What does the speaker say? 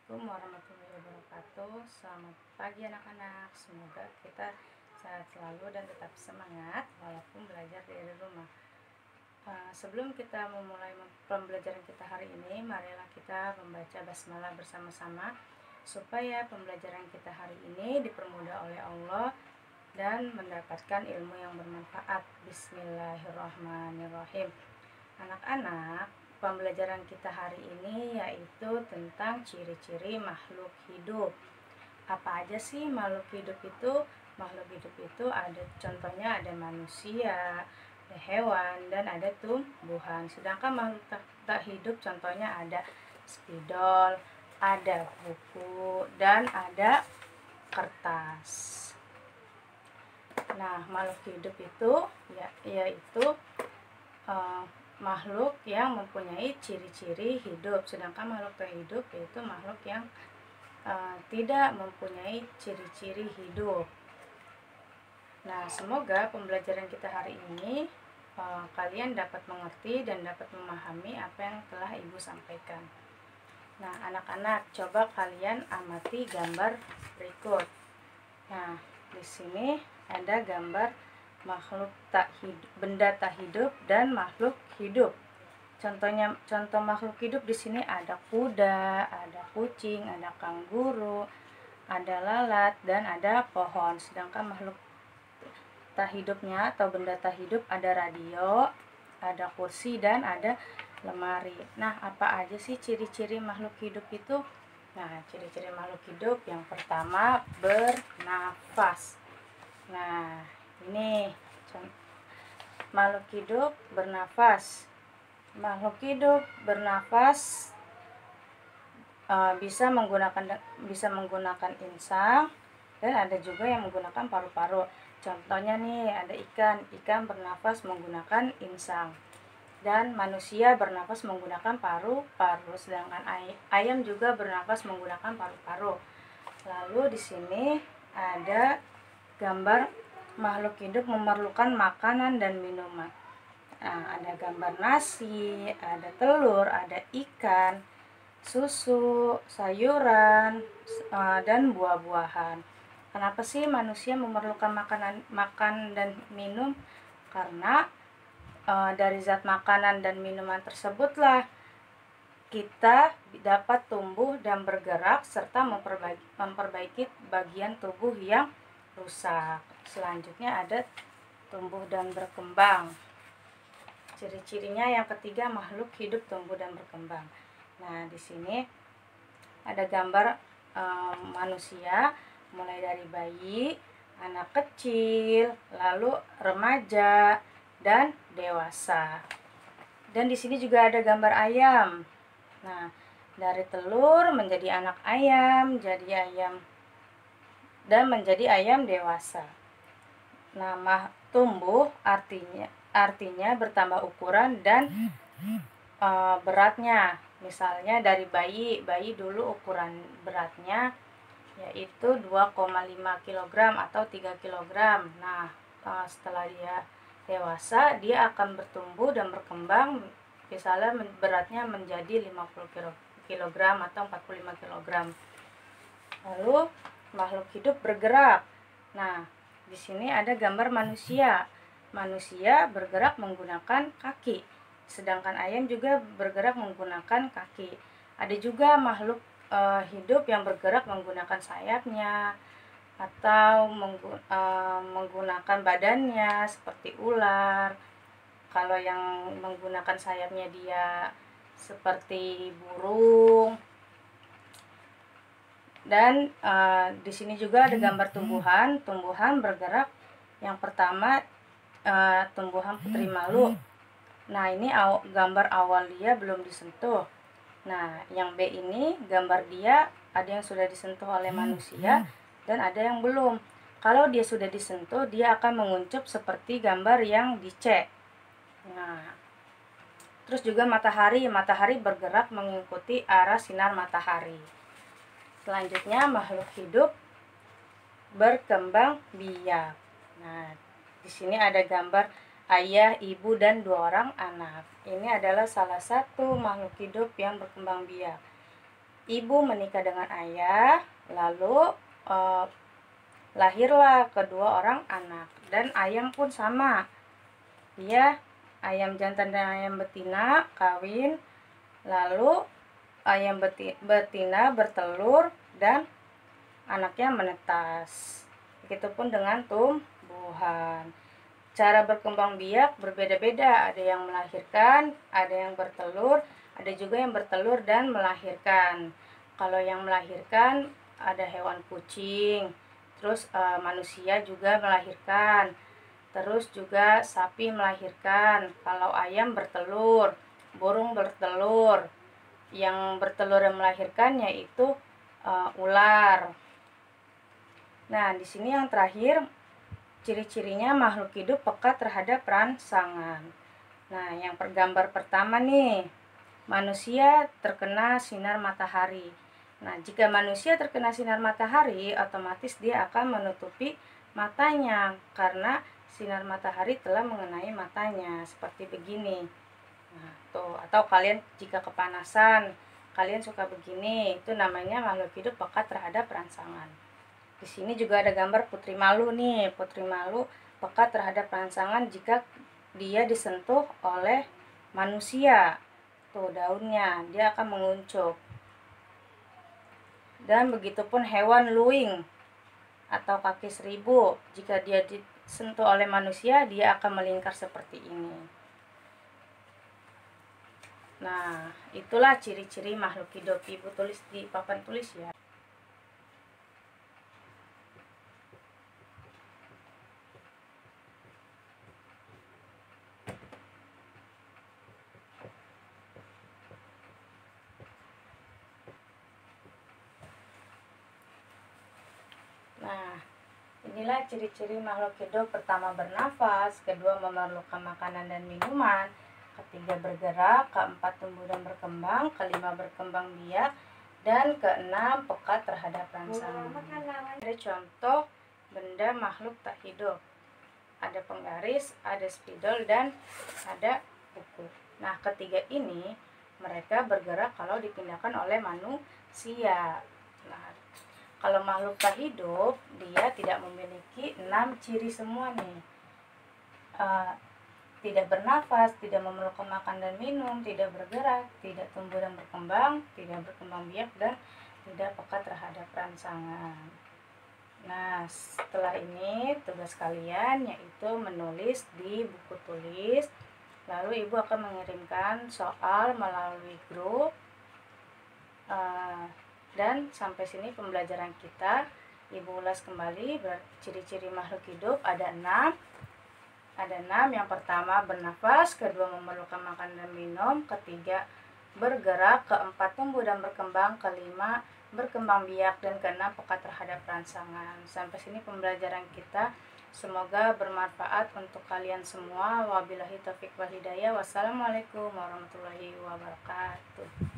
Assalamualaikum warahmatullahi wabarakatuh. Selamat pagi anak-anak. Semoga kita sehat selalu dan tetap semangat walaupun belajar dari rumah. Sebelum kita memulai pembelajaran kita hari ini, marilah kita membaca basmalah bersama-sama supaya pembelajaran kita hari ini dipermudah oleh Allah dan mendapatkan ilmu yang bermanfaat. Bismillahirrahmanirrahim. Anak-anak, pembelajaran kita hari ini yaitu tentang ciri-ciri makhluk hidup. Apa aja sih makhluk hidup itu? Makhluk hidup itu ada contohnya ada manusia, ada hewan, dan ada tumbuhan. Sedangkan makhluk tak hidup contohnya ada spidol, ada buku, dan ada kertas. Nah, makhluk hidup itu yaitu makhluk yang mempunyai ciri-ciri hidup, sedangkan makhluk tak hidup yaitu makhluk yang tidak mempunyai ciri-ciri hidup. Nah, semoga pembelajaran kita hari ini kalian dapat mengerti dan dapat memahami apa yang telah Ibu sampaikan. Nah, anak-anak, coba kalian amati gambar berikut. Nah, di sini ada gambar makhluk tak hidup, benda tak hidup dan makhluk hidup. Contoh makhluk hidup di sini ada kuda, ada kucing, ada kanguru, ada lalat, dan ada pohon. Sedangkan makhluk tak hidupnya atau benda tak hidup ada radio, ada kursi, dan ada lemari. Nah, apa aja sih ciri-ciri makhluk hidup itu? Nah, ciri-ciri makhluk hidup yang pertama bernafas. Nah, ini makhluk hidup bernafas. Makhluk hidup bernafas bisa menggunakan insang, dan ada juga yang menggunakan paru-paru. Contohnya nih ada ikan bernafas menggunakan insang, dan manusia bernafas menggunakan paru-paru, sedangkan ayam juga bernafas menggunakan paru-paru. Lalu di sini ada gambar makhluk hidup memerlukan makanan dan minuman. Nah, ada gambar nasi, ada telur, ada ikan, susu, sayuran, dan buah-buahan. Kenapa sih manusia memerlukan makan dan minum? Karena dari zat makanan dan minuman tersebutlah kita dapat tumbuh dan bergerak serta memperbaiki bagian tubuh yang rusak. Selanjutnya ada tumbuh dan berkembang. Ciri-cirinya yang ketiga makhluk hidup tumbuh dan berkembang. Nah, di sini ada gambar manusia mulai dari bayi, anak kecil, lalu remaja, dan dewasa. Dan di sini juga ada gambar ayam. Nah, dari telur menjadi anak ayam, jadi ayam, dan menjadi ayam dewasa. Nama tumbuh artinya bertambah ukuran dan beratnya. Misalnya dari bayi dulu ukuran beratnya yaitu 2,5 kg atau 3 kg. Nah, setelah dia dewasa, dia akan bertumbuh dan berkembang, misalnya beratnya menjadi 50 kg atau 45 kg. Lalu makhluk hidup bergerak. Nah, di sini ada gambar manusia. Manusia bergerak menggunakan kaki, sedangkan ayam juga bergerak menggunakan kaki. Ada juga makhluk hidup yang bergerak menggunakan sayapnya atau menggunakan badannya seperti ular. Kalau yang menggunakan sayapnya dia seperti burung. Dan di sini juga ada gambar tumbuhan bergerak. Yang pertama tumbuhan putri malu. Nah, ini gambar awal dia belum disentuh. Nah, yang B ini gambar dia ada yang sudah disentuh oleh manusia dan ada yang belum. Kalau dia sudah disentuh, dia akan menguncup seperti gambar yang di C. Nah, terus juga matahari bergerak mengikuti arah sinar matahari. Selanjutnya makhluk hidup berkembang biak. Nah, di sini ada gambar ayah, ibu, dan 2 orang anak. Ini adalah salah satu makhluk hidup yang berkembang biak. ibu menikah dengan ayah, lalu lahirlah kedua orang anak. Dan ayam pun sama, dia ayam jantan dan ayam betina kawin, lalu ayam betina bertelur dan anaknya menetas. Begitupun dengan tumbuhan. Cara berkembang biak berbeda-beda, ada yang melahirkan, ada yang bertelur, ada juga yang bertelur dan melahirkan. Kalau yang melahirkan ada hewan kucing, terus manusia juga melahirkan, terus juga sapi melahirkan. Kalau ayam bertelur, burung bertelur. Yang bertelur dan melahirkan yaitu ular. Nah, di sini yang terakhir, ciri-cirinya makhluk hidup peka terhadap rangsangan. Nah, yang gambar pertama nih, manusia terkena sinar matahari. Nah, jika manusia terkena sinar matahari, otomatis dia akan menutupi matanya karena sinar matahari telah mengenai matanya seperti begini. Nah, tuh, atau kalian jika kepanasan, kalian suka begini, itu namanya makhluk hidup peka terhadap rangsangan. Di sini juga ada gambar putri malu nih. Putri malu peka terhadap rangsangan jika dia disentuh oleh manusia. Tuh daunnya, dia akan menguncup. Dan begitupun hewan luwing atau kaki seribu, jika dia disentuh oleh manusia, dia akan melingkar seperti ini. Nah, itulah ciri-ciri makhluk hidup. Ibu tulis di papan tulis ya. Nah, inilah ciri-ciri makhluk hidup. Pertama, bernafas, kedua, memerlukan makanan dan minuman, ketiga, bergerak, keempat, tumbuh dan berkembang, kelima, berkembang biak, dan keenam, peka terhadap rangsangan. Ada contoh benda makhluk tak hidup. Ada penggaris, ada spidol, dan ada kuku. Nah, ketiga ini mereka bergerak kalau dipindahkan oleh manusia. Nah, kalau makhluk tak hidup, dia tidak memiliki 6 ciri semua nih. Tidak bernafas, tidak memerlukan makan dan minum, tidak bergerak, tidak tumbuh dan berkembang, tidak berkembang biak, dan tidak peka terhadap rangsangan. Nah, setelah ini tugas kalian yaitu menulis di buku tulis. Lalu ibu akan mengirimkan soal melalui grup. Dan sampai sini pembelajaran kita. Ibu ulas kembali. Ciri-ciri makhluk hidup ada 6. Ada 6. Yang pertama, bernafas, kedua, memerlukan makan dan minum, ketiga, bergerak, keempat, tumbuh dan berkembang, kelima, berkembang biak, dan keenam, peka terhadap rangsangan. Sampai sini pembelajaran kita. Semoga bermanfaat untuk kalian semua. Wabillahi taufiq wal hidayah. Wassalamualaikum warahmatullahi wabarakatuh.